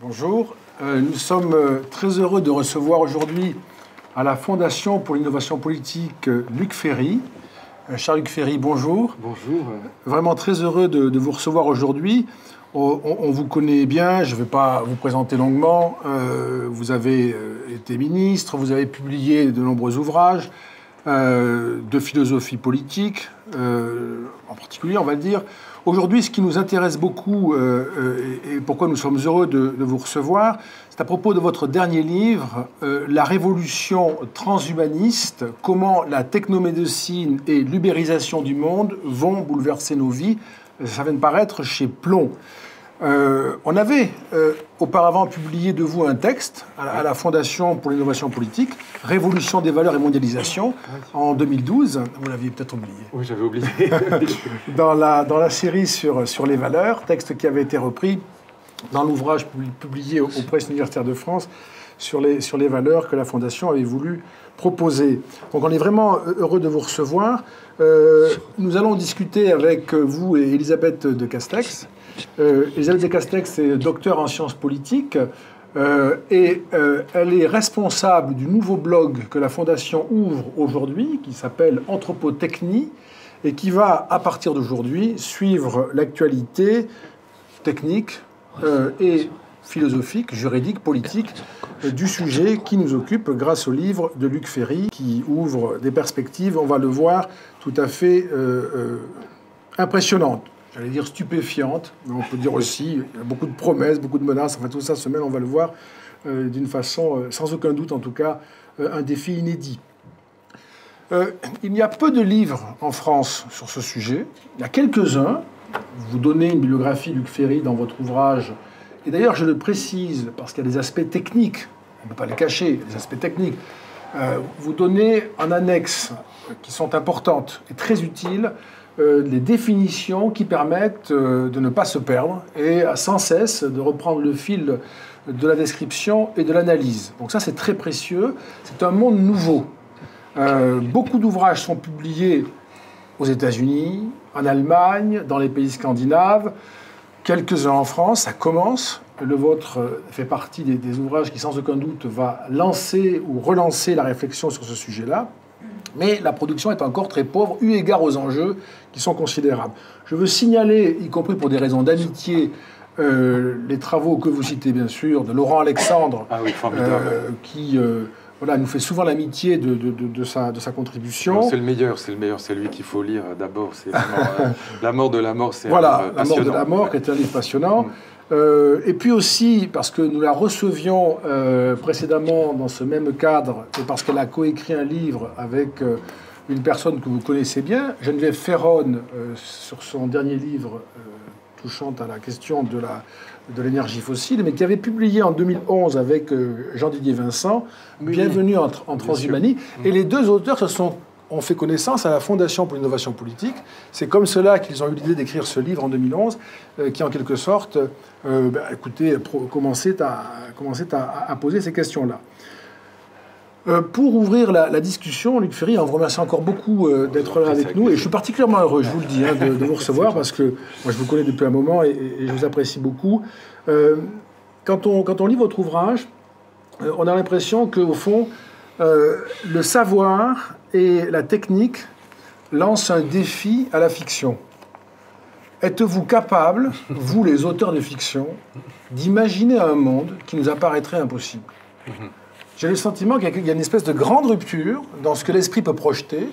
Bonjour. Nous sommes très heureux de recevoir aujourd'hui à la Fondation pour l'innovation politique Luc Ferry. Cher Luc Ferry, bonjour. Bonjour. Vraiment très heureux de vous recevoir aujourd'hui. On vous connaît bien, je ne vais pas vous présenter longuement. Vous avez été ministre, vous avez publié de nombreux ouvrages de philosophie politique, en particulier, on va le dire. Aujourd'hui, ce qui nous intéresse beaucoup et pourquoi nous sommes heureux de vous recevoir, c'est à propos de votre dernier livre, La révolution transhumaniste, comment la technomédecine et l'ubérisation du monde vont bouleverser nos vies. Ça vient de paraître chez Plomb. On avait auparavant publié de vous un texte à la Fondation pour l'innovation politique, Révolution des valeurs et mondialisation, en 2012. Vous l'aviez peut-être oublié. Oui, j'avais oublié. dans la série sur les valeurs, texte qui avait été repris dans l'ouvrage publié aux Presses universitaires de France sur les valeurs que la Fondation avait voulu proposer. Donc on est vraiment heureux de vous recevoir. Nous allons discuter avec vous et Elisabeth de Castex. Elisabeth de Castex est docteur en sciences politiques et elle est responsable du nouveau blog que la Fondation ouvre aujourd'hui, qui s'appelle Anthropotechnie, et qui va, à partir d'aujourd'hui, suivre l'actualité technique et philosophique, juridique, politique du sujet qui nous occupe grâce au livre de Luc Ferry, qui ouvre des perspectives, on va le voir, tout à fait impressionnantes. J'allais dire stupéfiante, mais on peut dire aussi, il y a beaucoup de promesses, beaucoup de menaces, enfin tout ça se mêle, on va le voir d'une façon, sans aucun doute en tout cas, un défi inédit. Il y a peu de livres en France sur ce sujet, il y a quelques-uns, vous donnez une bibliographie Luc Ferry dans votre ouvrage, et d'ailleurs je le précise, parce qu'il y a des aspects techniques, on ne peut pas les cacher, des aspects techniques, vous donnez en annexe, qui sont importantes et très utiles, les définitions qui permettent de ne pas se perdre et sans cesse de reprendre le fil de la description et de l'analyse. Donc ça, c'est très précieux. C'est un monde nouveau. Beaucoup d'ouvrages sont publiés aux États-Unis, en Allemagne, dans les pays scandinaves, quelques-uns en France. Ça commence. Le vôtre fait partie des ouvrages qui, sans aucun doute, va lancer ou relancer la réflexion sur ce sujet-là. Mais la production est encore très pauvre, eu égard aux enjeux qui sont considérables. Je veux signaler, y compris pour des raisons d'amitié, les travaux que vous citez bien sûr, de Laurent Alexandre, qui voilà, nous fait souvent l'amitié de sa contribution. C'est le meilleur, c'est lui qu'il faut lire d'abord. C'est La mort de la mort, c'est voilà, La mort de la mort, qui est un livre passionnant. Et puis aussi, parce que nous la recevions précédemment dans ce même cadre, et parce qu'elle a coécrit un livre avec une personne que vous connaissez bien, Geneviève Ferron, sur son dernier livre touchant à la question de l'énergie fossile, mais qui avait publié en 2011 avec Jean-Didier Vincent, Bienvenue en transhumanie. Et les deux auteurs ont fait connaissance à la Fondation pour l'innovation politique. C'est comme cela qu'ils ont eu l'idée d'écrire ce livre en 2011, qui en quelque sorte, commençait à poser ces questions-là. Pour ouvrir la discussion, Luc Ferry, on vous remercie encore beaucoup d'être là avec nous. Et je suis particulièrement heureux, je vous le dis, de vous recevoir, parce que moi je vous connais depuis un moment et je vous apprécie beaucoup. Quand on lit votre ouvrage, on a l'impression qu'au fond, le savoir et la technique lancent un défi à la fiction. Êtes-vous capable, vous les auteurs de fiction, d'imaginer un monde qui nous apparaîtrait impossible ? J'ai le sentiment qu'il y a une espèce de grande rupture dans ce que l'esprit peut projeter.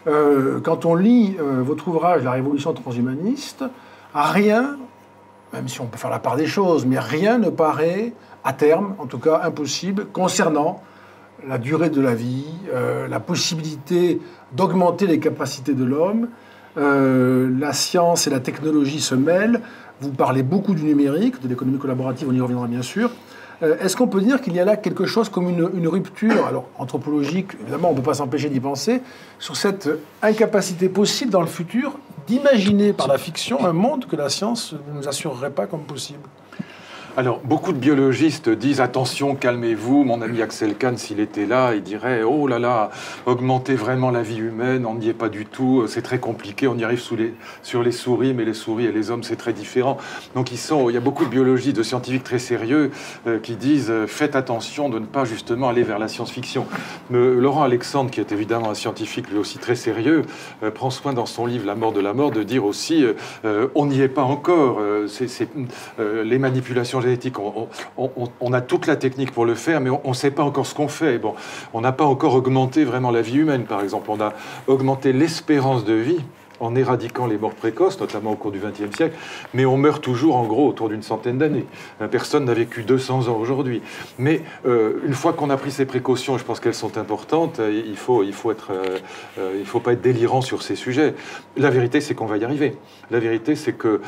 Quand on lit votre ouvrage, La révolution transhumaniste, rien, même si on peut faire la part des choses, mais rien ne paraît, à terme, en tout cas impossible, concernant la durée de la vie, la possibilité d'augmenter les capacités de l'homme. La science et la technologie se mêlent. Vous parlez beaucoup du numérique, de l'économie collaborative, on y reviendra bien sûr. Est-ce qu'on peut dire qu'il y a là quelque chose comme une rupture, alors anthropologique, évidemment on ne peut pas s'empêcher d'y penser, sur cette incapacité possible dans le futur d'imaginer par la fiction un monde que la science ne nous assurerait pas comme possible ? Alors, beaucoup de biologistes disent « Attention, calmez-vous ». Mon ami Axel Kahn, s'il était là, il dirait « Oh là là, augmenter vraiment la vie humaine, on n'y est pas du tout, c'est très compliqué, on y arrive sur les souris, mais les souris et les hommes, c'est très différent. » Donc, il y a beaucoup de biologistes, de scientifiques très sérieux qui disent « Faites attention de ne pas justement aller vers la science-fiction ». Laurent Alexandre, qui est évidemment un scientifique lui aussi très sérieux, prend soin dans son livre « La mort de la mort » de dire aussi on n'y est pas encore. Les manipulations génétiques, on a toute la technique pour le faire, mais on ne sait pas encore ce qu'on fait. Bon, on n'a pas encore augmenté vraiment la vie humaine, par exemple. On a augmenté l'espérance de vie en éradiquant les morts précoces, notamment au cours du XXe siècle, mais on meurt toujours en gros autour d'une centaine d'années. Personne n'a vécu 200 ans aujourd'hui. Mais une fois qu'on a pris ces précautions, je pense qu'elles sont importantes, il faut pas être délirant sur ces sujets. La vérité, c'est qu'on va y arriver. La vérité, c'est que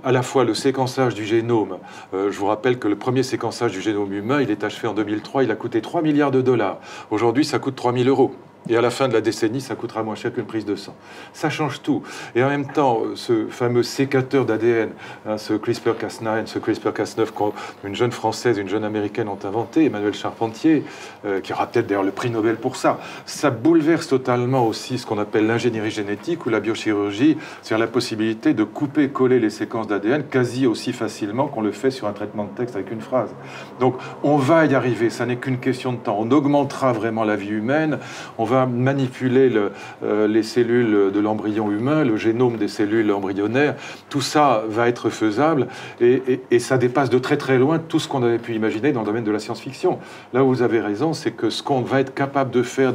à la fois le séquençage du génome, je vous rappelle que le premier séquençage du génome humain, il est achevé en 2003, il a coûté 3 milliards de dollars. Aujourd'hui, ça coûte 3 000 €. Et à la fin de la décennie, ça coûtera moins cher qu'une prise de sang. Ça change tout. Et en même temps, ce fameux sécateur d'ADN, ce CRISPR-Cas9 qu'une jeune Française, une jeune Américaine ont inventé, Emmanuelle Charpentier, qui aura peut-être d'ailleurs le prix Nobel pour ça, ça bouleverse totalement aussi ce qu'on appelle l'ingénierie génétique ou la biochirurgie, c'est-à-dire la possibilité de couper et coller les séquences d'ADN quasi aussi facilement qu'on le fait sur un traitement de texte avec une phrase. Donc on va y arriver, ça n'est qu'une question de temps. On augmentera vraiment la vie humaine, on va manipuler les cellules de l'embryon humain, le génome des cellules embryonnaires. Tout ça va être faisable et ça dépasse de très très loin tout ce qu'on avait pu imaginer dans le domaine de la science-fiction. Là où vous avez raison, c'est que ce qu'on va être capable de faire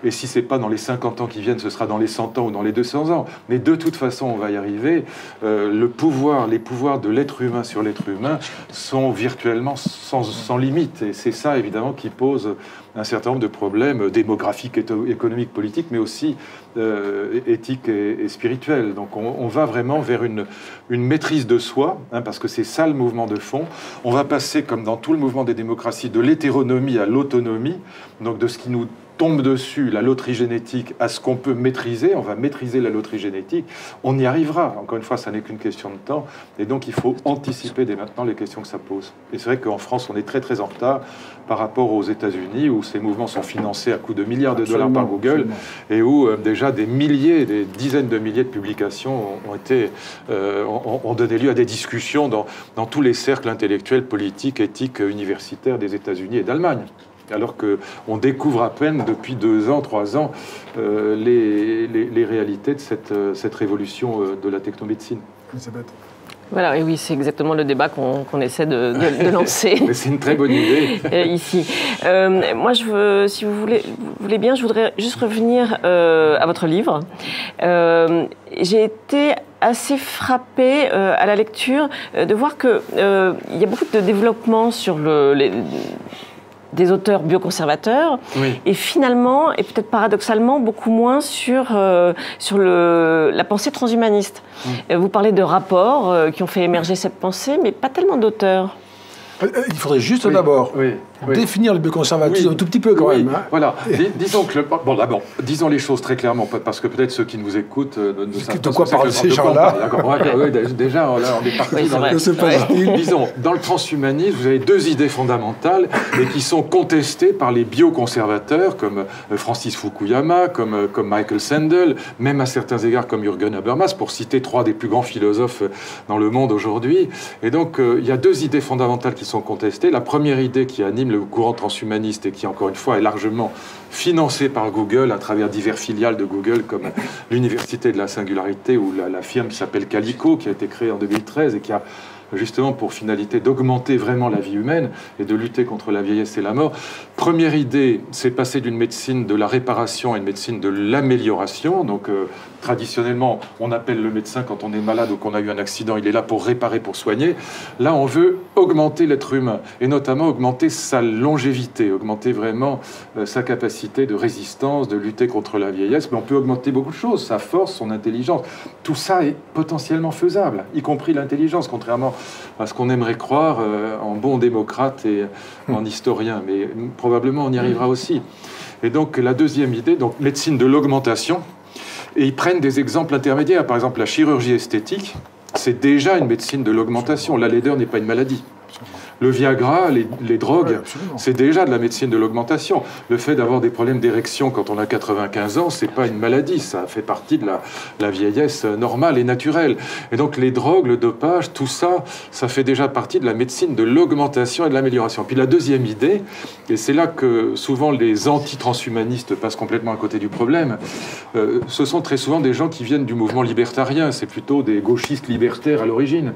et si c'est pas dans les 50 ans qui viennent, ce sera dans les 100 ans ou dans les 200 ans. Mais de toute façon, on va y arriver. Les pouvoirs de l'être humain sur l'être humain sont virtuellement sans limite. Et c'est ça, évidemment, qui pose un certain nombre de problèmes démographiques, économiques, politiques, mais aussi éthiques et spirituels. Donc on va vraiment vers une maîtrise de soi, parce que c'est ça le mouvement de fond. On va passer, comme dans tout le mouvement des démocraties, de l'hétéronomie à l'autonomie, donc de ce qui nous tombe dessus, la loterie génétique, à ce qu'on peut maîtriser. On va maîtriser la loterie génétique. On y arrivera. Encore une fois, ça n'est qu'une question de temps. Et donc, il faut anticiper dès maintenant les questions que ça pose. Et c'est vrai qu'en France, on est très, très en retard par rapport aux États-Unis, où ces mouvements sont financés à coups de milliards de dollars par Google, et où déjà des dizaines de milliers de publications ont donné lieu à des discussions dans tous les cercles intellectuels, politiques, éthiques, universitaires des États-Unis et d'Allemagne. Alors qu'on découvre à peine depuis 2 ans, 3 ans, les réalités de cette révolution de la technomédecine. Elisabeth. Voilà, et oui, c'est exactement le débat qu'on essaie de lancer. Mais c'est une très bonne idée. Ici. Moi, si vous voulez bien, je voudrais juste revenir à votre livre. J'ai été assez frappée à la lecture de voir qu'il y a beaucoup de développement sur des auteurs bioconservateurs, oui. Et finalement, et peut-être paradoxalement, beaucoup moins sur la pensée transhumaniste. Vous parlez de rapports qui ont fait émerger cette pensée, mais pas tellement d'auteurs. Il faudrait juste d'abord définir le bioconservatisme un tout petit peu quand même. Hein. Voilà. Disons que d'abord, disons les choses très clairement, parce que peut-être ceux qui nous écoutent ne savent pas de quoi parlent ces gens-là. Déjà, là, on est parti disons, dans le transhumanisme, vous avez 2 idées fondamentales et qui sont contestées par les bioconservateurs comme Francis Fukuyama, comme Michael Sandel, même à certains égards comme Jürgen Habermas, pour citer 3 des plus grands philosophes dans le monde aujourd'hui. Et donc, il y a 2 idées fondamentales qui sont contestées. La première idée qui anime le courant transhumaniste et qui, encore une fois, est largement financé par Google à travers divers filiales de Google comme l'Université de la Singularité ou la firme qui s'appelle Calico, qui a été créée en 2013 et qui a justement pour finalité d'augmenter vraiment la vie humaine et de lutter contre la vieillesse et la mort. Première idée, c'est passer d'une médecine de la réparation à une médecine de l'amélioration. Donc, traditionnellement, on appelle le médecin quand on est malade ou qu'on a eu un accident, il est là pour réparer, pour soigner. Là, on veut augmenter l'être humain et notamment augmenter sa longévité, augmenter vraiment sa capacité de résistance, de lutter contre la vieillesse. Mais on peut augmenter beaucoup de choses, sa force, son intelligence. Tout ça est potentiellement faisable, y compris l'intelligence, contrairement à ce qu'on aimerait croire en bon démocrate et en historien. Mais probablement, on y arrivera aussi. Et donc, la deuxième idée, donc médecine de l'augmentation. Et ils prennent des exemples intermédiaires, par exemple la chirurgie esthétique, c'est déjà une médecine de l'augmentation. La laideur n'est pas une maladie. Le Viagra, les drogues, c'est déjà de la médecine de l'augmentation. Le fait d'avoir des problèmes d'érection quand on a 95 ans, c'est pas une maladie, ça fait partie de la vieillesse normale et naturelle. Et donc les drogues, le dopage, tout ça, ça fait déjà partie de la médecine de l'augmentation et de l'amélioration. Puis la deuxième idée, et c'est là que souvent les anti-transhumanistes passent complètement à côté du problème, ce sont très souvent des gens qui viennent du mouvement libertarien, c'est plutôt des gauchistes libertaires à l'origine.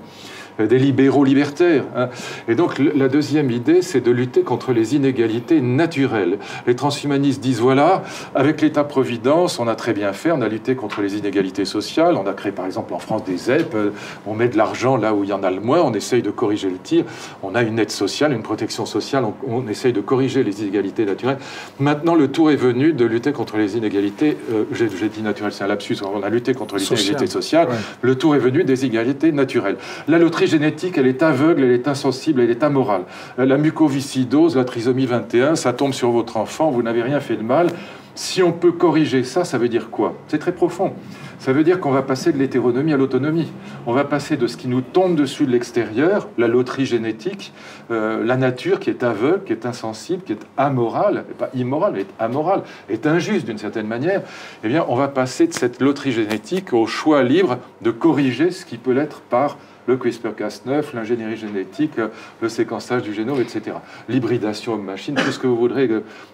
Des libéraux libertaires. Hein. Et donc la deuxième idée, c'est de lutter contre les inégalités naturelles. Les transhumanistes disent, voilà, avec l'État-providence, on a très bien fait, on a lutté contre les inégalités sociales, on a créé par exemple en France des ZEP, on met de l'argent là où il y en a le moins, on essaye de corriger le tir, on a une aide sociale, une protection sociale, on essaye de corriger les inégalités naturelles. Maintenant, le tour est venu de lutter contre les inégalités, j'ai dit naturelles, c'est un lapsus, on a lutté contre les inégalités sociales, le tour est venu des inégalités naturelles. La loterie génétique, elle est aveugle, elle est insensible, elle est amorale. La mucoviscidose, la trisomie 21, ça tombe sur votre enfant, vous n'avez rien fait de mal. Si on peut corriger ça, ça veut dire quoi? C'est très profond. Ça veut dire qu'on va passer de l'hétéronomie à l'autonomie. On va passer de ce qui nous tombe dessus de l'extérieur, la loterie génétique, la nature qui est aveugle, qui est insensible, qui est amorale, pas immorale, mais amorale, est injuste d'une certaine manière. Eh bien, on va passer de cette loterie génétique au choix libre de corriger ce qui peut l'être par le CRISPR-Cas9, l'ingénierie génétique, le séquençage du génome, etc. L'hybridation homme-machine, tout ce que vous voudrez,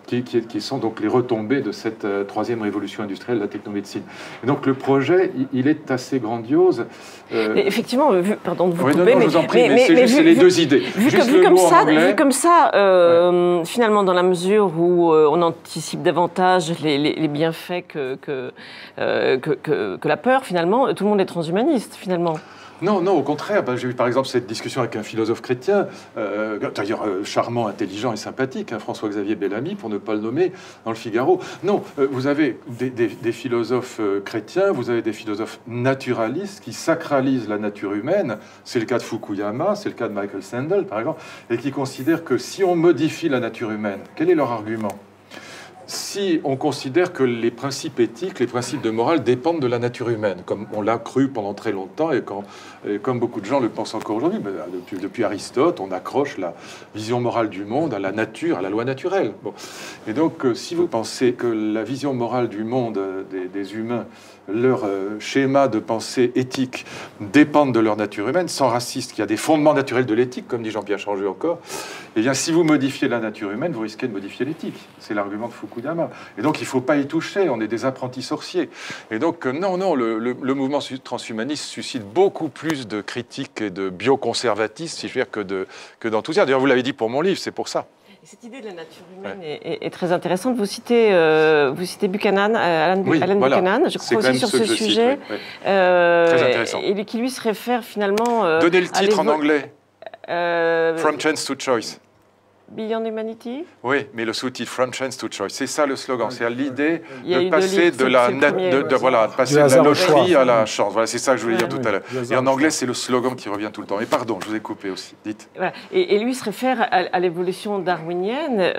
qui sont donc les retombées de cette troisième révolution industrielle de la technomédecine. Et donc le projet, il est assez grandiose. Effectivement, pardon de vous couper, non, je vous en prie, mais c'est juste les deux idées. Vu comme ça, finalement, dans la mesure où on anticipe davantage les bienfaits que la peur, finalement, tout le monde est transhumaniste, finalement. Non, non, au contraire. J'ai eu par exemple cette discussion avec un philosophe chrétien, d'ailleurs charmant, intelligent et sympathique, hein, François-Xavier Bellamy, pour ne pas le nommer, dans le Figaro. Non, vous avez des philosophes chrétiens, vous avez des philosophes naturalistes qui sacralisent la nature humaine. C'est le cas de Fukuyama, c'est le cas de Michael Sandel, par exemple, et qui considèrent que si on modifie la nature humaine, quel est leur argument ? Si on considère que les principes éthiques, les principes de morale dépendent de la nature humaine, comme on l'a cru pendant très longtemps et comme beaucoup de gens le pensent encore aujourd'hui, depuis Aristote, on accroche la vision morale du monde à la nature, à la loi naturelle. Bon. Et donc, si vous pensez que la vision morale du monde des humains, leur schéma de pensée éthique dépendent de leur nature humaine, sans raciste, qu'il y a des fondements naturels de l'éthique, comme dit Jean-Pierre Changeux encore, eh bien, si vous modifiez la nature humaine, vous risquez de modifier l'éthique. C'est l'argument de Fukuyama. Et donc, il ne faut pas y toucher, on est des apprentis sorciers. Et donc, non, le mouvement transhumaniste suscite beaucoup plus de critiques et de bioconservatisme, si je veux dire, que d'enthousiasme. D'ailleurs, vous l'avez dit pour mon livre, c'est pour ça. Cette idée de la nature humaine est très intéressante. Vous citez Buchanan, Alan Buchanan, je crois aussi sur ce sujet. Très intéressant. Et qui lui se réfère finalement... Donnez le titre en anglais. From Chance to Choice. Beyond Humanity. Oui, mais le sous-titre From Chance to Choice, c'est ça le slogan. C'est l'idée de passer de la loterie à la chance. Voilà, c'est ça que je voulais dire tout à l'heure. Et en anglais, c'est le slogan qui revient tout le temps. Et pardon, je vous ai coupé aussi. Dites. Voilà. Et lui se réfère à l'évolution darwinienne,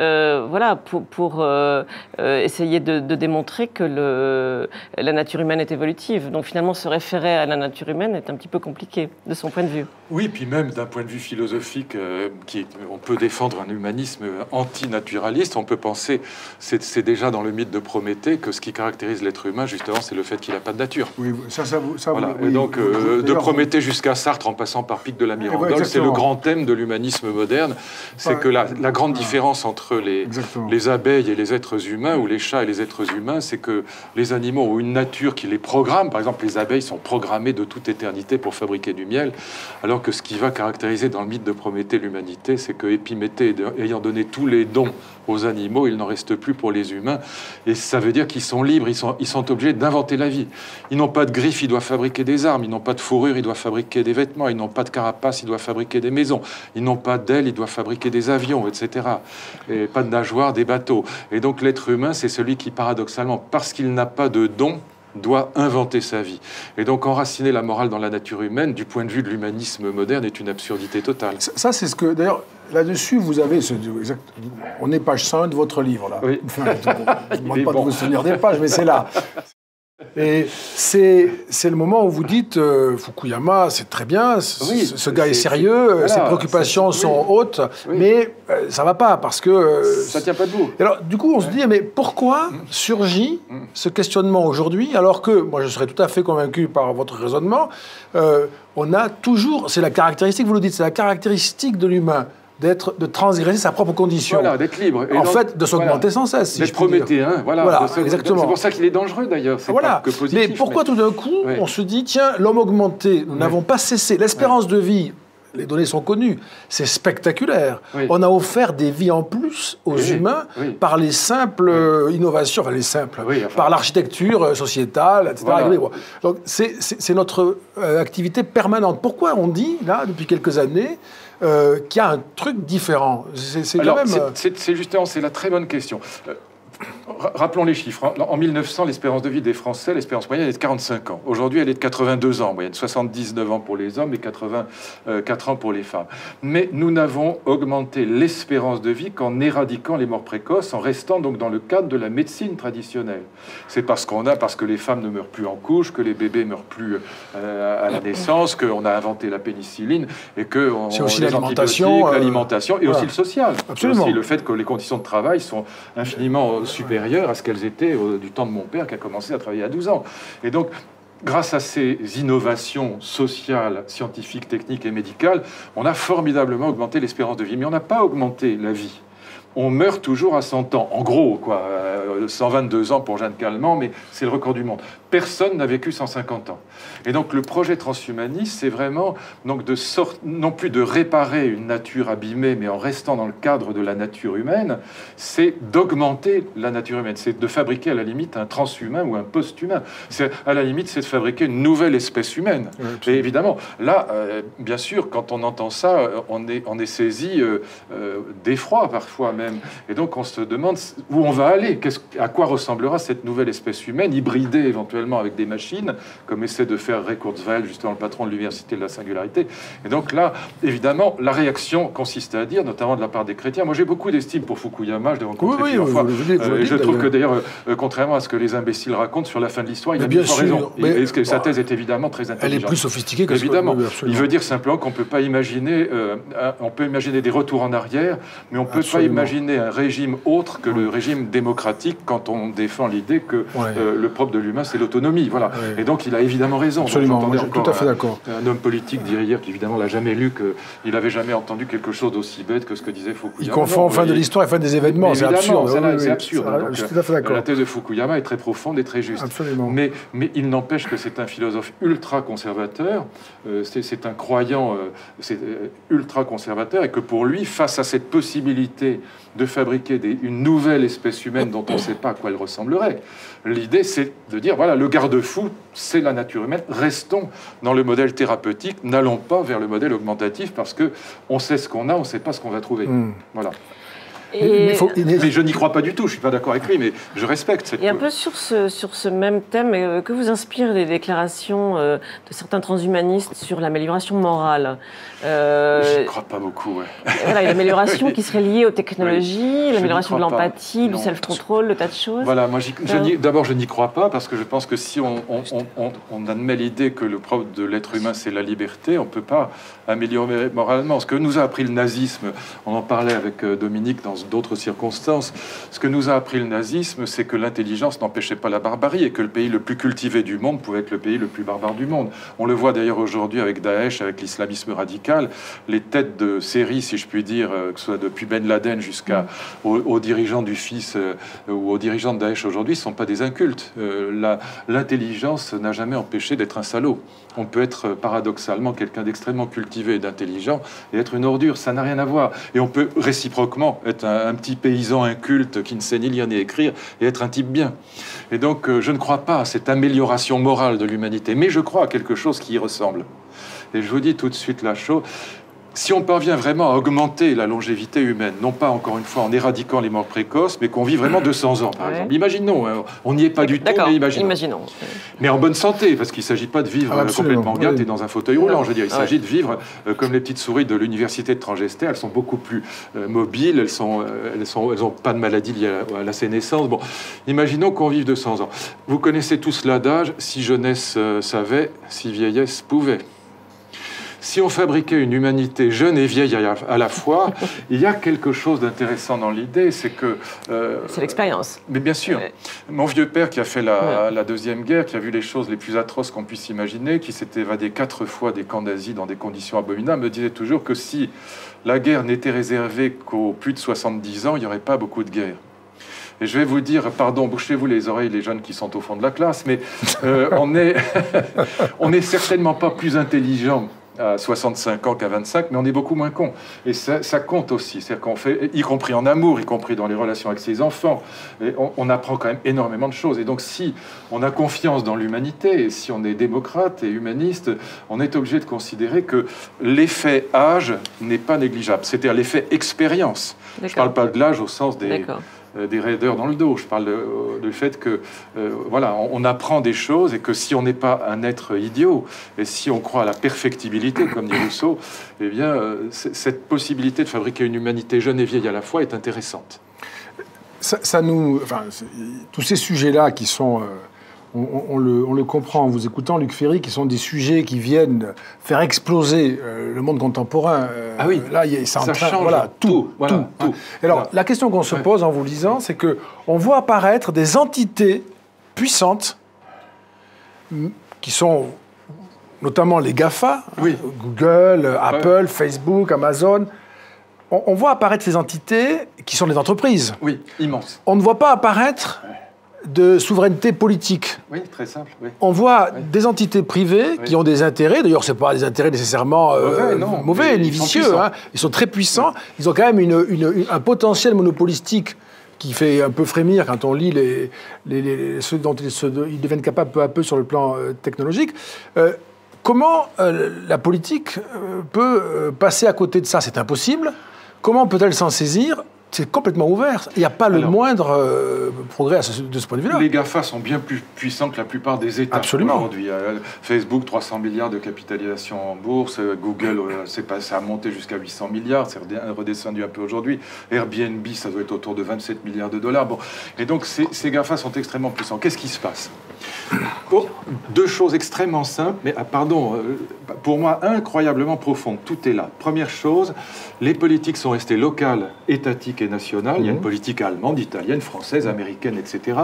voilà, pour essayer de démontrer que la nature humaine est évolutive. Donc finalement, se référer à la nature humaine est un petit peu compliqué de son point de vue. Oui, puis même d'un point de vue philosophique, on peut défendre un humanisme antinaturaliste. On peut penser, c'est déjà dans le mythe de Prométhée, que ce qui caractérise l'être humain, justement, c'est le fait qu'il n'a pas de nature. Oui, ça voilà. Et donc, de Prométhée jusqu'à Sartre, en passant par Pic de la Mirandole, c'est le grand thème de l'humanisme moderne. C'est que la grande différence entre les abeilles et les êtres humains, ou les chats et les êtres humains, c'est que les animaux ont une nature qui les programme. Par exemple, les abeilles sont programmées de toute éternité pour fabriquer du miel, alors que ce qui va caractériser dans le mythe de Prométhée l'humanité, c'est que Épiméthée, ayant donné tous les dons aux animaux, il n'en reste plus pour les humains. Et ça veut dire qu'ils sont libres, ils sont obligés d'inventer la vie. Ils n'ont pas de griffes, ils doivent fabriquer des armes. Ils n'ont pas de fourrure, ils doivent fabriquer des vêtements. Ils n'ont pas de carapace, ils doivent fabriquer des maisons. Ils n'ont pas d'ailes, ils doivent fabriquer des avions, etc. Et pas de nageoires, des bateaux. Et donc l'être humain, c'est celui qui, paradoxalement, parce qu'il n'a pas de dons, doit inventer sa vie. Et donc enraciner la morale dans la nature humaine, du point de vue de l'humanisme moderne, est une absurdité totale. Ça, c'est ce que... D'ailleurs, là-dessus, vous avez... On est page 101 de votre livre, là. Oui. Enfin, je ne demande pas de vous souvenir des pages, mais c'est là. Et c'est le moment où vous dites Fukuyama, c'est très bien, ce gars est sérieux, voilà, ses préoccupations sont hautes, mais ça va pas parce que ça tient pas debout. Alors du coup, on se dit mais pourquoi surgit ce questionnement aujourd'hui alors que moi je serais tout à fait convaincu par votre raisonnement, on a toujours, c'est la caractéristique, vous le dites, c'est la caractéristique de l'humain. De transgresser sa propre condition. Voilà, d'être libre. Et en fait, de s'augmenter sans cesse. Si d'être prométhéen, voilà. Exactement. C'est pour ça qu'il est dangereux d'ailleurs. C'est pas que positif. Mais pourquoi tout d'un coup, on se dit, tiens, l'homme augmenté, nous n'avons pas cessé. L'espérance de vie, les données sont connues, c'est spectaculaire. On a offert des vies en plus aux humains par les simples innovations, enfin les simples, par l'architecture sociétale, etc. Voilà. Donc c'est notre activité permanente. Pourquoi on dit, là, depuis quelques années, qu'il y a un truc différent? C'est justement, c'est la très bonne question. Rappelons les chiffres. En 1900, l'espérance de vie des Français, l'espérance moyenne est de 45 ans. Aujourd'hui, elle est de 82 ans en moyenne, 79 ans pour les hommes et 84 ans pour les femmes. Mais nous n'avons augmenté l'espérance de vie qu'en éradiquant les morts précoces, en restant donc dans le cadre de la médecine traditionnelle. C'est parce que les femmes ne meurent plus en couche, que les bébés meurent plus à la naissance, qu'on a inventé la pénicilline et que c'est aussi l'alimentation, et aussi le social. Absolument. Aussi le fait que les conditions de travail sont infiniment supérieures à ce qu'elles étaient du temps de mon père qui a commencé à travailler à 12 ans. Et donc, grâce à ces innovations sociales, scientifiques, techniques et médicales, on a formidablement augmenté l'espérance de vie. Mais on n'a pas augmenté la vie. On meurt toujours à 100 ans. En gros, 122 ans pour Jeanne Calment, mais c'est le record du monde. Personne n'a vécu 150 ans. Et donc le projet transhumaniste, c'est vraiment donc non plus de réparer une nature abîmée, mais en restant dans le cadre de la nature humaine, c'est d'augmenter la nature humaine. C'est de fabriquer à la limite un transhumain ou un post-humain. À la limite, c'est de fabriquer une nouvelle espèce humaine. Et évidemment, là, bien sûr, quand on entend ça, on est saisi d'effroi parfois même. Et donc on se demande où on va aller, à quoi ressemblera cette nouvelle espèce humaine, hybridée éventuellement avec des machines, comme essaie de faire Ray Kurzweil, justement le patron de l'Université de la Singularité. Et donc là, évidemment, la réaction consiste à dire, notamment de la part des chrétiens, moi j'ai beaucoup d'estime pour Fukuyama, je l'ai rencontré plusieurs fois, et je trouve que d'ailleurs, contrairement à ce que les imbéciles racontent sur la fin de l'histoire, il a bien raison. Et sa thèse est évidemment très intelligente. Elle est plus sophistiquée que évidemment. Il veut dire simplement qu'on peut pas imaginer, on peut imaginer des retours en arrière, mais on peut pas imaginer un régime autre que le régime démocratique quand on défend l'idée que le propre de l'humain, c'est l'autonomie. Voilà. Et donc, il a évidemment raison. Absolument, moi, je suis tout à fait d'accord. Un homme politique dire hier qu'évidemment, l'a jamais lu, qu'il n'avait jamais entendu quelque chose d'aussi bête que ce que disait Fukuyama. Il confond fin de l'histoire et fin des événements. C'est absurde. C'est absurde. Je suis tout à fait d'accord. La thèse de Fukuyama est très profonde et très juste. Absolument. Mais il n'empêche que c'est un philosophe ultra-conservateur, c'est un croyant ultra-conservateur, et que pour lui, face à cette possibilité de fabriquer une nouvelle espèce humaine dont on ne sait pas à quoi elle ressemblerait. L'idée, c'est de dire, voilà, le garde-fou, c'est la nature humaine. Restons dans le modèle thérapeutique, n'allons pas vers le modèle augmentatif, parce qu'on sait ce qu'on a, on ne sait pas ce qu'on va trouver. Voilà. Mais je n'y crois pas du tout, je ne suis pas d'accord avec lui, mais je respecte cette... Et un peu sur ce même thème, que vous inspirent les déclarations de certains transhumanistes sur l'amélioration morale? Je n'y crois pas beaucoup, Voilà, l'amélioration qui serait liée aux technologies, l'amélioration de l'empathie, du self-control, le tas de choses. Voilà, moi, d'abord, je n'y crois pas, parce que je pense que si on admet l'idée que le propre de l'être humain, c'est la liberté, on ne peut pas améliorer moralement. Ce que nous a appris le nazisme, on en parlait avec Dominique dans d'autres circonstances, ce que nous a appris le nazisme, c'est que l'intelligence n'empêchait pas la barbarie et que le pays le plus cultivé du monde pouvait être le pays le plus barbare du monde. On le voit d'ailleurs aujourd'hui avec Daesh, avec l'islamisme radical. Les têtes de série, si je puis dire, que ce soit depuis Ben Laden jusqu'aux dirigeants du FIS ou aux dirigeants de Daesh aujourd'hui, ne sont pas des incultes. L'intelligence n'a jamais empêché d'être un salaud. On peut être paradoxalement quelqu'un d'extrêmement cultivé et d'intelligent et être une ordure, ça n'a rien à voir. Et on peut réciproquement être un petit paysan inculte qui ne sait ni lire ni écrire et être un type bien. Et donc je ne crois pas à cette amélioration morale de l'humanité, mais je crois à quelque chose qui y ressemble. Et je vous dis tout de suite la chose, si on parvient vraiment à augmenter la longévité humaine, non pas encore une fois en éradiquant les morts précoces, mais qu'on vit vraiment 200 ans, par exemple. Imaginons, hein, on n'y est pas du tout, mais imaginons. Mais en bonne santé, parce qu'il ne s'agit pas de vivre complètement gâté dans un fauteuil roulant. Je veux dire, il s'agit de vivre comme les petites souris de l'université de Trangester. Elles sont beaucoup plus mobiles, elles n'ont pas de maladie liée à la sénescence. Bon, imaginons qu'on vive 200 ans. Vous connaissez tous l'adage « si jeunesse savait, si vieillesse pouvait ». Si on fabriquait une humanité jeune et vieille à la fois, il y a quelque chose d'intéressant dans l'idée, c'est que... c'est l'expérience. Mais bien sûr. Mon vieux père qui a fait la Deuxième Guerre, qui a vu les choses les plus atroces qu'on puisse imaginer, qui s'est évadé 4 fois des camps d'Asie dans des conditions abominables, me disait toujours que si la guerre n'était réservée qu'aux plus de 70 ans, il n'y aurait pas beaucoup de guerres. Et je vais vous dire, pardon, bouchez-vous les oreilles, les jeunes qui sont au fond de la classe, mais on n'est certainement pas plus intelligent à 65 ans qu'à 25, mais on est beaucoup moins con. Et ça compte aussi. C'est-à-dire qu'on fait, y compris en amour, y compris dans les relations avec ses enfants, et on apprend quand même énormément de choses. Et donc, si on a confiance dans l'humanité, et si on est démocrate et humaniste, on est obligé de considérer que l'effet âge n'est pas négligeable. C'est-à-dire l'effet expérience. Je ne parle pas de l'âge au sens des raideurs dans le dos. Je parle du fait que, voilà, on apprend des choses et que si on n'est pas un être idiot et si on croit à la perfectibilité, comme dit Rousseau, eh bien, cette possibilité de fabriquer une humanité jeune et vieille à la fois est intéressante. Tous ces sujets-là qui sont... On le comprend en vous écoutant, Luc Ferry, qui sont des sujets qui viennent faire exploser le monde contemporain. Ah oui, là, ça change tout. Alors, la question qu'on se pose en vous lisant, c'est qu'on voit apparaître des entités puissantes qui sont notamment les GAFA, Google, Apple, Facebook, Amazon. On voit apparaître ces entités qui sont des entreprises. Oui, immenses. On ne voit pas apparaître de souveraineté politique. Oui, très simple. Oui. On voit des entités privées qui ont des intérêts. D'ailleurs, ce n'est pas des intérêts nécessairement mauvais ni vicieux. Ils sont très puissants. Ils ont quand même un potentiel monopolistique qui fait un peu frémir quand on lit ceux dont ils deviennent capables peu à peu sur le plan technologique. Comment la politique peut passer à côté de ça? C'est impossible. Comment peut-elle s'en saisir? C'est complètement ouvert. Il n'y a pas le moindre progrès de ce point de vue-là. Les GAFA sont bien plus puissants que la plupart des États aujourd'hui. Facebook, 300 milliards de capitalisation en bourse. Google, ça a monté jusqu'à 800 milliards. C'est redescendu un peu aujourd'hui. Airbnb, ça doit être autour de 27 milliards de dollars. Bon. Et donc, ces GAFA sont extrêmement puissants. Qu'est-ce qui se passe? Deux choses extrêmement simples, mais pour moi, incroyablement profondes. Tout est là. Première chose, les politiques sont restées locales, étatiques et nationales. Il y a une politique allemande, italienne, française, américaine, etc.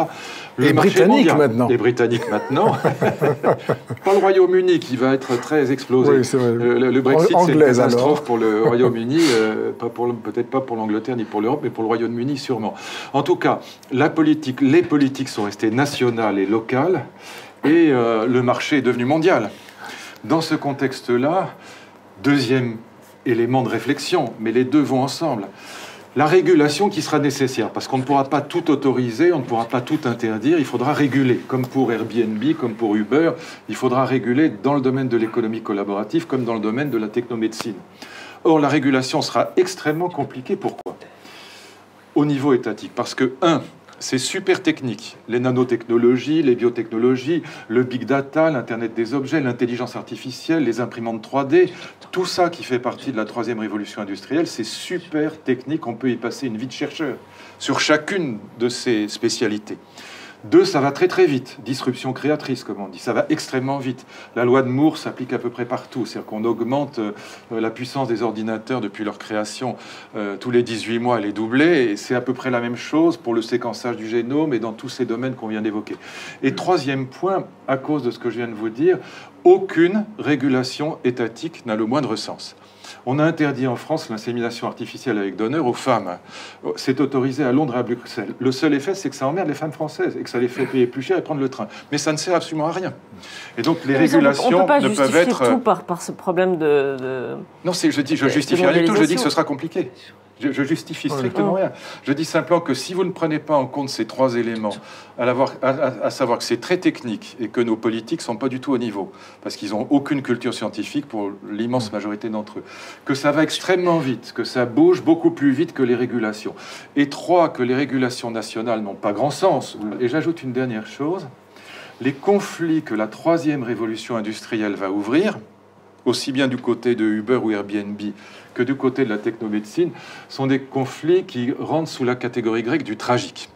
Et britannique maintenant. Et britannique maintenant. Pas le Royaume-Uni qui va être très explosé. Oui, c'est vrai. Le Brexit, c'est une catastrophe pour le Royaume-Uni, peut-être pas pour l'Angleterre ni pour l'Europe, mais pour le Royaume-Uni sûrement. En tout cas, les politiques sont restées nationales et locales, et le marché est devenu mondial. Dans ce contexte-là, deuxième élément de réflexion, mais les deux vont ensemble. La régulation qui sera nécessaire, parce qu'on ne pourra pas tout autoriser, on ne pourra pas tout interdire, il faudra réguler, comme pour Airbnb, comme pour Uber, il faudra réguler dans le domaine de l'économie collaborative, comme dans le domaine de la technomédecine. Or, la régulation sera extrêmement compliquée. Pourquoi? Au niveau étatique, parce que, c'est super technique. Les nanotechnologies, les biotechnologies, le big data, l'Internet des objets, l'intelligence artificielle, les imprimantes 3D, tout ça qui fait partie de la troisième révolution industrielle, c'est super technique. On peut y passer une vie de chercheur sur chacune de ces spécialités. 2, ça va très très vite. Disruption créatrice, comme on dit. Ça va extrêmement vite. La loi de Moore s'applique à peu près partout. C'est-à-dire qu'on augmente la puissance des ordinateurs depuis leur création. Tous les 18 mois, elle est doublée. Et c'est à peu près la même chose pour le séquençage du génome et dans tous ces domaines qu'on vient d'évoquer. Et troisième point, à cause de ce que je viens de vous dire, aucune régulation étatique n'a le moindre sens. On a interdit en France l'insémination artificielle avec donneur aux femmes. C'est autorisé à Londres et à Bruxelles. Le seul effet, c'est que ça emmerde les femmes françaises et que ça les fait payer plus cher et prendre le train. Mais ça ne sert absolument à rien. Et donc les régulations ne peuvent être... On ne peut pas justifier tout par ce problème de... Non, je justifie rien du tout, je dis que ce sera compliqué. Je justifie strictement rien. Je dis simplement que si vous ne prenez pas en compte ces trois éléments, à savoir que c'est très technique et que nos politiques ne sont pas du tout au niveau, parce qu'ils n'ont aucune culture scientifique pour l'immense majorité d'entre eux, que ça va extrêmement vite, que ça bouge beaucoup plus vite que les régulations. Et trois, que les régulations nationales n'ont pas grand sens. Et j'ajoute une dernière chose, les conflits que la troisième révolution industrielle va ouvrir, aussi bien du côté de Uber ou Airbnb que du côté de la technomédecine, sont des conflits qui rentrent sous la catégorie grecque du tragique.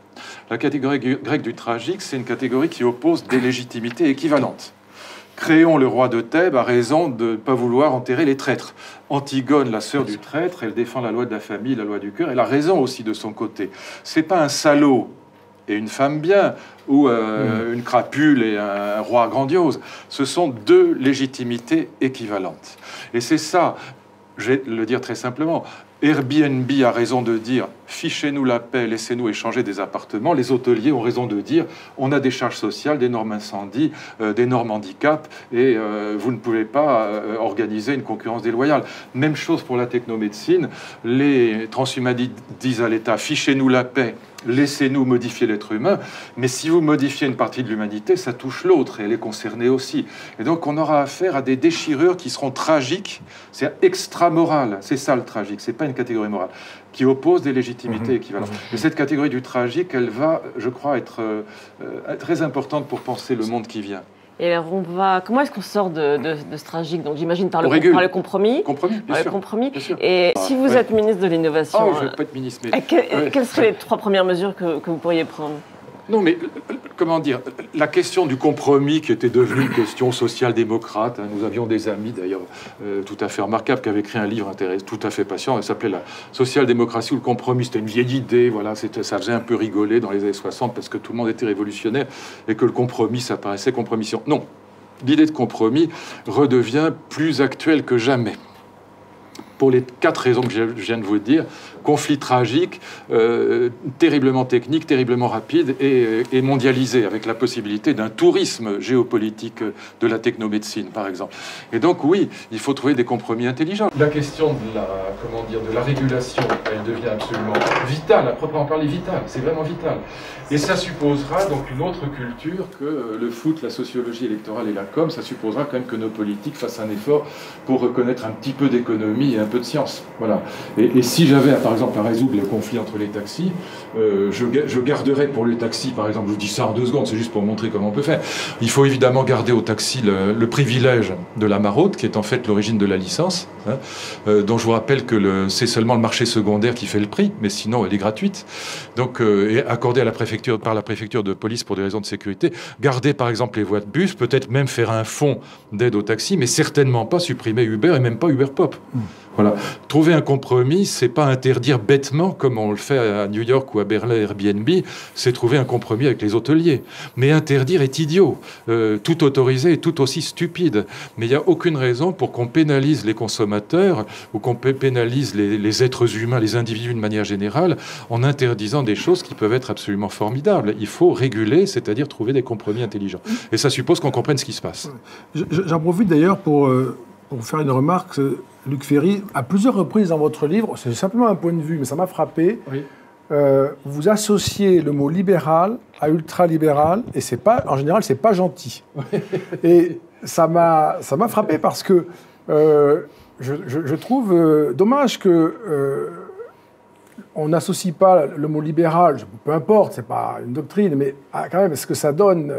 La catégorie grecque du tragique, c'est une catégorie qui oppose des légitimités équivalentes. Créon, le roi de Thèbes, a raison de ne pas vouloir enterrer les traîtres. Antigone, la sœur du traître, elle défend la loi de la famille, la loi du cœur. Elle a raison aussi de son côté. C'est pas un salaud et une femme bien, ou une crapule et un roi grandiose. Ce sont deux légitimités équivalentes. Et c'est ça, je vais le dire très simplement, Airbnb a raison de dire « fichez-nous la paix, laissez-nous échanger des appartements ». Les hôteliers ont raison de dire « on a des charges sociales, des normes incendie, des normes handicap, et vous ne pouvez pas organiser une concurrence déloyale ». Même chose pour la technomédecine. Les transhumanistes disent à l'État « fichez-nous la paix, laissez-nous modifier l'être humain ». Mais si vous modifiez une partie de l'humanité, ça touche l'autre, et elle est concernée aussi. Et donc on aura affaire à des déchirures qui seront tragiques, c'est extra-moral, c'est ça le tragique, c'est pas une catégorie morale, qui oppose des légitimités équivalentes. Et cette catégorie du tragique, elle va, je crois, être très importante pour penser le monde qui vient. Et alors comment est-ce qu'on sort de ce tragique? Donc j'imagine par le compromis. Compromis, bien sûr. Compromis. Bien sûr. Et si vous êtes ministre de l'Innovation, je ne veux pas être ministre, mais... quelles seraient les trois premières mesures que vous pourriez prendre? Non, mais comment dire, la question du compromis qui était devenue une question social-démocrate, hein, nous avions des amis d'ailleurs tout à fait remarquables qui avaient écrit un livre tout à fait patient, ça s'appelait La social-démocratie ou le compromis. C'était une vieille idée, voilà, ça faisait un peu rigoler dans les années 60 parce que tout le monde était révolutionnaire et que le compromis, ça paraissait compromission. Non, l'idée de compromis redevient plus actuelle que jamais. Pour les 4 raisons que je viens de vous dire, conflit tragique, terriblement technique, terriblement rapide et mondialisé, avec la possibilité d'un tourisme géopolitique de la technomédecine, par exemple. Et donc, oui, il faut trouver des compromis intelligents. La question de la régulation, elle devient absolument vitale, à proprement parler vitale, c'est vraiment vital. Et ça supposera donc une autre culture que le foot, la sociologie électorale et la com, ça supposera quand même que nos politiques fassent un effort pour reconnaître un petit peu d'économie et un peu de science. Voilà. Et si j'avais, par exemple, à résoudre le conflit entre les taxis, je garderais pour les taxis, par exemple, je vous dis ça en 2 secondes, c'est juste pour montrer comment on peut faire. Il faut évidemment garder aux taxis le privilège de la maraude, qui est en fait l'origine de la licence, hein, dont je vous rappelle que c'est seulement le marché secondaire qui fait le prix, mais sinon elle est gratuite. Donc, et accordée à par la préfecture de police pour des raisons de sécurité. Garder par exemple les voies de bus, peut-être même faire un fonds d'aide aux taxis, mais certainement pas supprimer Uber et même pas Uber Pop. Voilà. Trouver un compromis, c'est pas interdire bêtement, comme on le fait à New York ou à Berlin Airbnb, c'est trouver un compromis avec les hôteliers. Mais interdire est idiot. Tout autoriser est tout aussi stupide. Mais il n'y a aucune raison pour qu'on pénalise les consommateurs ou qu'on pénalise les êtres humains, les individus de manière générale, en interdisant des choses qui peuvent être absolument formidables. Il faut réguler, c'est-à-dire trouver des compromis intelligents. Et ça suppose qu'on comprenne ce qui se passe. J'en profite d'ailleurs pour faire une remarque. Luc Ferry, à plusieurs reprises dans votre livre, c'est simplement un point de vue, mais ça m'a frappé, oui. Vous associez le mot libéral à ultralibéral, et c'est pas, en général, c'est pas gentil. Et ça m'a frappé parce que je trouve dommage que on n'associe pas le mot libéral, peu importe, c'est pas une doctrine, mais quand même, ce que ça donne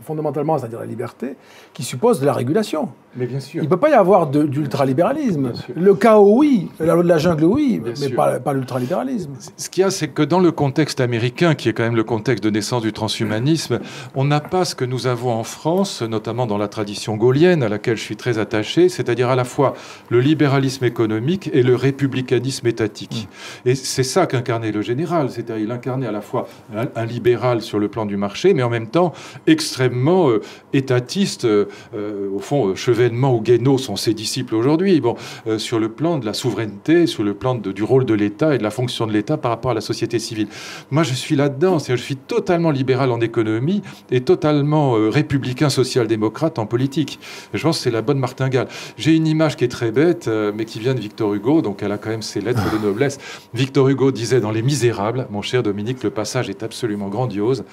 fondamentalement, c'est-à-dire la liberté, qui suppose de la régulation. Mais bien sûr. Il ne peut pas y avoir d'ultralibéralisme. Le chaos, oui. La loi de la jungle, oui, mais pas l'ultralibéralisme. Ce qu'il y a, c'est que dans le contexte américain, qui est quand même le contexte de naissance du transhumanisme, on n'a pas ce que nous avons en France, notamment dans la tradition gaulienne, à laquelle je suis très attaché, c'est-à-dire à la fois le libéralisme économique et le républicanisme étatique. Et c'est ça qu'incarnait le général, c'est-à-dire il incarnait à la fois un libéral sur le plan du marché, mais en même temps extrêmement extrêmement étatiste. Au fond, Chevènement ou Guénaud sont ses disciples aujourd'hui. Bon, sur le plan de la souveraineté, sur le plan du rôle de l'État et de la fonction de l'État par rapport à la société civile. Moi, je suis là-dedans. Je suis totalement libéral en économie et totalement républicain social-démocrate en politique. Je pense que c'est la bonne martingale. J'ai une image qui est très bête, mais qui vient de Victor Hugo, donc elle a quand même ses lettres de noblesse. Victor Hugo disait dans Les Misérables, mon cher Dominique, le passage est absolument grandiose.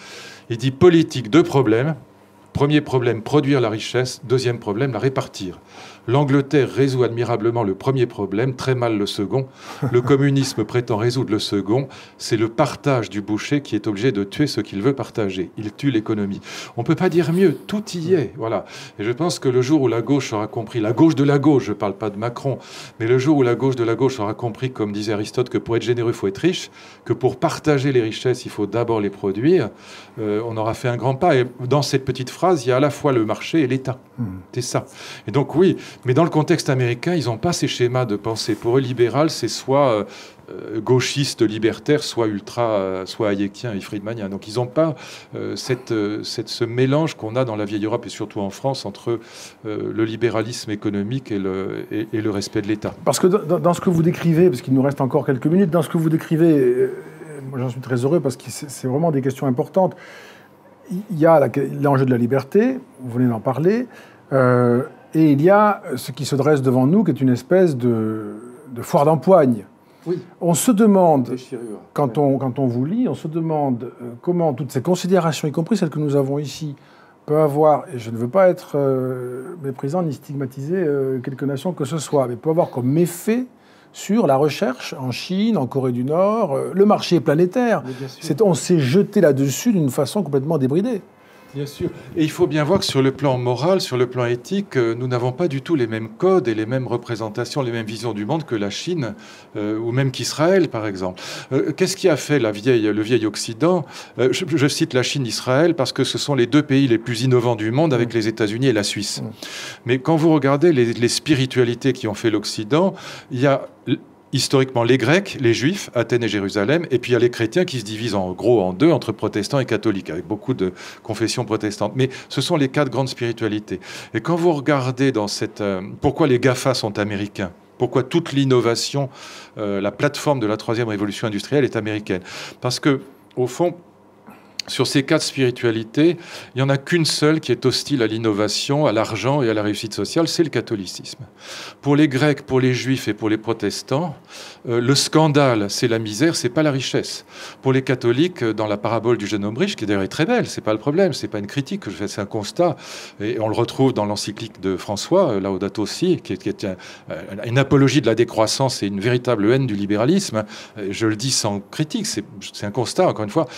Il dit politique, 2 problèmes. Premier problème, produire la richesse. Deuxième problème, la répartir. L'Angleterre résout admirablement le premier problème, très mal le second. Le communisme prétend résoudre le second. C'est le partage du boucher qui est obligé de tuer ce qu'il veut partager. Il tue l'économie. On ne peut pas dire mieux, tout y est. Voilà. Et je pense que le jour où la gauche aura compris, la gauche de la gauche, je ne parle pas de Macron, mais le jour où la gauche de la gauche aura compris, comme disait Aristote, que pour être généreux, il faut être riche, que pour partager les richesses, il faut d'abord les produire, on aura fait un grand pas. Et dans cette petite phrase, il y a à la fois le marché et l'État. C'est ça. Et donc oui, mais dans le contexte américain, ils n'ont pas ces schémas de pensée. Pour eux, libéral, c'est soit gauchiste, libertaire, soit ultra, soit hayekien et friedmanien. Donc ils n'ont pas ce mélange qu'on a dans la vieille Europe et surtout en France entre le libéralisme économique et le respect de l'État. Parce que dans ce que vous décrivez, parce qu'il nous reste encore quelques minutes, dans ce que vous décrivez, moi j'en suis très heureux parce que c'est vraiment des questions importantes. Il y a l'enjeu de la liberté, vous venez d'en parler, et il y a ce qui se dresse devant nous, qui est une espèce de foire d'empoigne. Oui. On se demande, quand on vous lit, on se demande comment toutes ces considérations, y compris celles que nous avons ici, peuvent avoir, et je ne veux pas être méprisant ni stigmatiser quelque nation que ce soit, mais peuvent avoir comme méfait sur la recherche en Chine, en Corée du Nord, le marché planétaire. On s'est jeté là-dessus d'une façon complètement débridée. Bien sûr. Et il faut bien voir que sur le plan moral, sur le plan éthique, nous n'avons pas du tout les mêmes codes et les mêmes représentations, les mêmes visions du monde que la Chine ou même qu'Israël, par exemple. Qu'est-ce qui a fait le vieil Occident? Je cite la Chine, Israël, parce que ce sont les 2 pays les plus innovants du monde avec les États-Unis et la Suisse. Mais quand vous regardez les spiritualités qui ont fait l'Occident, il y a historiquement les Grecs, les Juifs, Athènes et Jérusalem, et puis il y a les chrétiens qui se divisent en gros en 2 entre protestants et catholiques, avec beaucoup de confessions protestantes. Mais ce sont les 4 grandes spiritualités. Et quand vous regardez dans pourquoi les GAFA sont américains? Pourquoi toute l'innovation, la plateforme de la 3e révolution industrielle est américaine? Parce que, au fond, sur ces 4 spiritualités, il n'y en a qu'une seule qui est hostile à l'innovation, à l'argent et à la réussite sociale, c'est le catholicisme. Pour les Grecs, pour les Juifs et pour les protestants, le scandale, c'est la misère, c'est pas la richesse. Pour les catholiques, dans la parabole du jeune homme riche, qui d'ailleurs est très belle, c'est pas le problème, c'est pas une critique que je fais, c'est un constat, et on le retrouve dans l'encyclique de François, Laudato Si, qui est une apologie de la décroissance et une véritable haine du libéralisme. Je le dis sans critique, c'est un constat, encore une fois.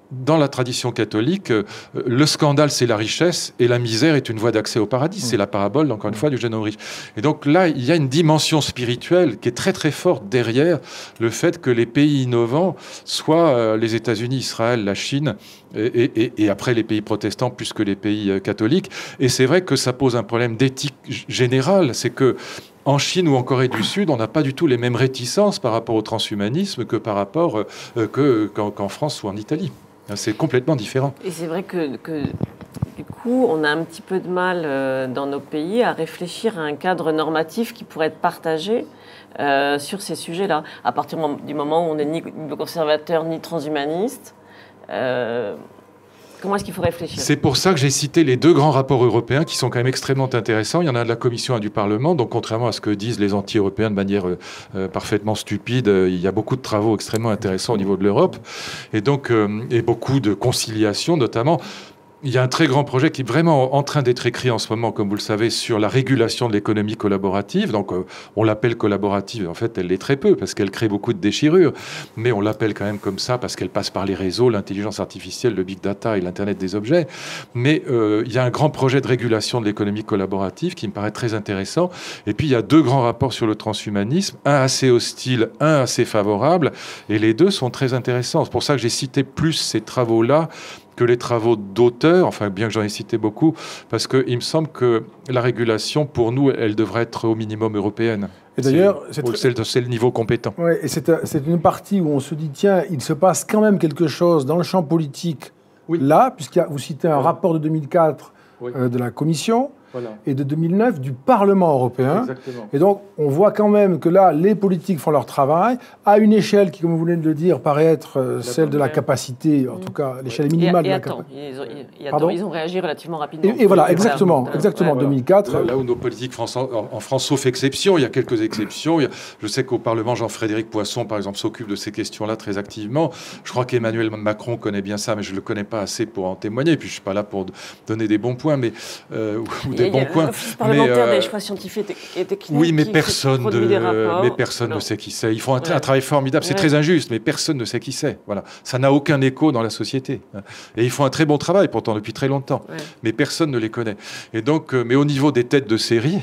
Dans la tradition catholique, le scandale, c'est la richesse et la misère est une voie d'accès au paradis. C'est la parabole, encore une fois, du jeune homme riche. Et donc là, il y a une dimension spirituelle qui est très très forte derrière le fait que les pays innovants soient les États-Unis, Israël, la Chine et après les pays protestants plus que les pays catholiques. Et c'est vrai que ça pose un problème d'éthique générale. C'est que en Chine ou en Corée du Sud, on n'a pas du tout les mêmes réticences par rapport au transhumanisme que par rapport qu'en France ou en Italie. C'est complètement différent. Et c'est vrai que du coup, on a un petit peu de mal dans nos pays à réfléchir à un cadre normatif qui pourrait être partagé sur ces sujets-là. À partir du moment où on n'est ni conservateur ni transhumaniste, comment est-ce qu'il faut réfléchir? C'est pour ça que j'ai cité les 2 grands rapports européens qui sont quand même extrêmement intéressants. Il y en a de la Commission et du Parlement. Donc, contrairement à ce que disent les anti-européens de manière parfaitement stupide, il y a beaucoup de travaux extrêmement intéressants au niveau de l'Europe. Et donc, et beaucoup de conciliation, notamment. Il y a un très grand projet qui est vraiment en train d'être écrit en ce moment, comme vous le savez, sur la régulation de l'économie collaborative. Donc, on l'appelle collaborative. En fait, elle l'est très peu parce qu'elle crée beaucoup de déchirures. Mais on l'appelle quand même comme ça parce qu'elle passe par les réseaux, l'intelligence artificielle, le big data et l'Internet des objets. Mais il y a un grand projet de régulation de l'économie collaborative qui me paraît très intéressant. Et puis, il y a 2 grands rapports sur le transhumanisme, un assez hostile, un assez favorable. Et les 2 sont très intéressants. C'est pour ça que j'ai cité plus ces travaux-là que les travaux d'auteurs, enfin bien que j'en ai cité beaucoup, parce qu'il me semble que la régulation, pour nous, elle devrait être au minimum européenne. Et d'ailleurs, c'est le niveau compétent. Ouais, et c'est une partie où on se dit, tiens, il se passe quand même quelque chose dans le champ politique Oui. là, puisque vous citez un rapport de 2004 Oui. De la Commission, Voilà. et de 2009 du Parlement européen. Exactement. Et donc, on voit quand même que là, les politiques font leur travail à une échelle qui, comme vous venez de le dire, paraît être celle de la capacité, en tout cas l'échelle minimale de la capacité. Ils ont réagi relativement rapidement. Et voilà, exactement, exactement. En 2004. Là où nos politiques en France, sauf exception, il y a quelques exceptions. Je sais qu'au Parlement, Jean-Frédéric Poisson, par exemple, s'occupe de ces questions-là très activement. Je crois qu'Emmanuel Macron connaît bien ça, mais je ne le connais pas assez pour en témoigner. Et puis, je ne suis pas là pour donner des bons points, mais, ou des bons points. L'Office parlementaire des choix scientifiques et techniques. Oui, mais personne ne sait qui c'est. Ils font un travail formidable. C'est très injuste, mais personne ne sait qui c'est. Voilà. Ça n'a aucun écho dans la société. Et ils font un très bon travail, pourtant, depuis très longtemps. Ouais. Mais personne ne les connaît. Et donc, mais au niveau des têtes de série,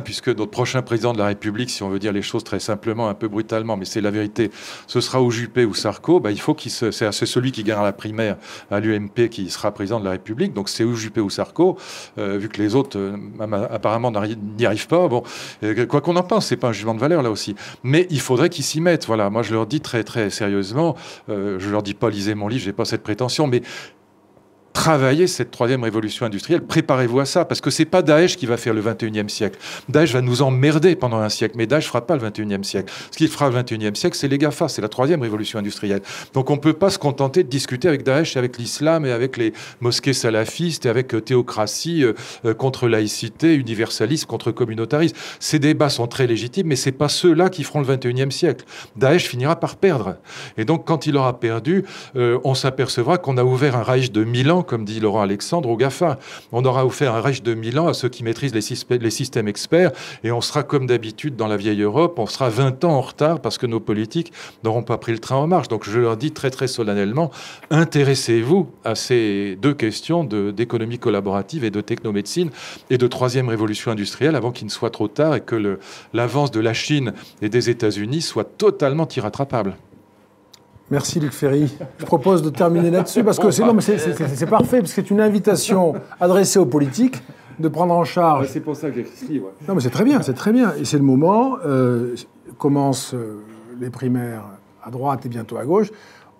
puisque notre prochain président de la République, si on veut dire les choses très simplement, un peu brutalement, mais c'est la vérité, ce sera ou Juppé ou Sarko, il faut c'est celui qui gagnera la primaire à l'UMP qui sera président de la République. Donc c'est ou Juppé ou Sarko, vu que les autres, apparemment, n'y arrivent pas. Bon, quoi qu'on en pense, c'est pas un jugement de valeur là aussi. Mais il faudrait qu'ils s'y mettent. Voilà, moi je leur dis très très sérieusement, je leur dis pas lisez mon livre, j'ai pas cette prétention, mais travaillez cette troisième révolution industrielle, préparez-vous à ça, parce que c'est pas Daesh qui va faire le 21e siècle. Daesh va nous emmerder pendant un siècle, mais Daesh fera pas le 21e siècle. Ce qui fera le 21e siècle, c'est les GAFA, c'est la troisième révolution industrielle. Donc on peut pas se contenter de discuter avec Daesh et avec l'islam et avec les mosquées salafistes et avec théocratie contre laïcité, universalisme contre communautarisme. Ces débats sont très légitimes, mais c'est pas ceux-là qui feront le 21e siècle. Daesh finira par perdre. Et donc quand il aura perdu, on s'apercevra qu'on a ouvert un Reich de 1000 ans, comme dit Laurent Alexandre, aux GAFA. On aura offert un Reich de 1000 ans à ceux qui maîtrisent les systèmes experts, et on sera comme d'habitude dans la vieille Europe, on sera 20 ans en retard parce que nos politiques n'auront pas pris le train en marche. Donc je leur dis très très solennellement, intéressez-vous à ces deux questions d'économie collaborative et de technomédecine et de troisième révolution industrielle avant qu'il ne soit trop tard et que l'avance de la Chine et des États-Unis soit totalement irrattrapable. Merci Luc Ferry. Je propose de terminer là-dessus parce que c'est parfait, parce que c'est une invitation adressée aux politiques de prendre en charge. C'est pour ça que j'ai écrit. Ouais. Non, mais c'est très bien, c'est très bien. Et c'est le moment. Commencent les primaires à droite et bientôt à gauche.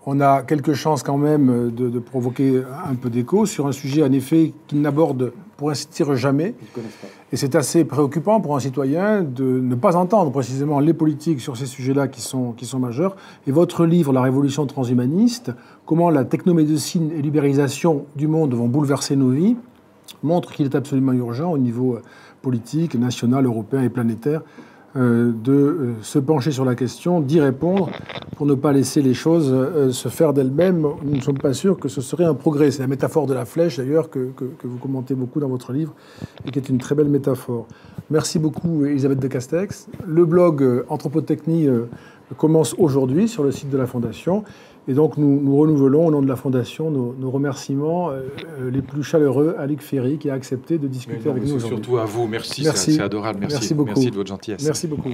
On a quelques chances quand même de provoquer un peu d'écho sur un sujet, en effet, qu'ils n'abordent, pour ainsi dire, jamais. Et c'est assez préoccupant pour un citoyen de ne pas entendre précisément les politiques sur ces sujets-là qui sont majeurs. Et votre livre, La Révolution transhumaniste, comment la technomédecine et l'ubérisation du monde vont bouleverser nos vies, montre qu'il est absolument urgent au niveau politique, national, européen et planétaire de se pencher sur la question, d'y répondre pour ne pas laisser les choses se faire d'elles-mêmes. Nous ne sommes pas sûrs que ce serait un progrès. C'est la métaphore de la flèche, d'ailleurs, que vous commentez beaucoup dans votre livre et qui est une très belle métaphore. Merci beaucoup, Elisabeth de Castex. Le blog Anthropotechnie commence aujourd'hui sur le site de la Fondation. Et donc, nous renouvelons, au nom de la Fondation, nos remerciements les plus chaleureux à Luc Ferry, qui a accepté de discuter avec nous aujourd'hui. Surtout à vous. Merci. C'est adorable. Merci beaucoup. Merci de votre gentillesse. Merci beaucoup.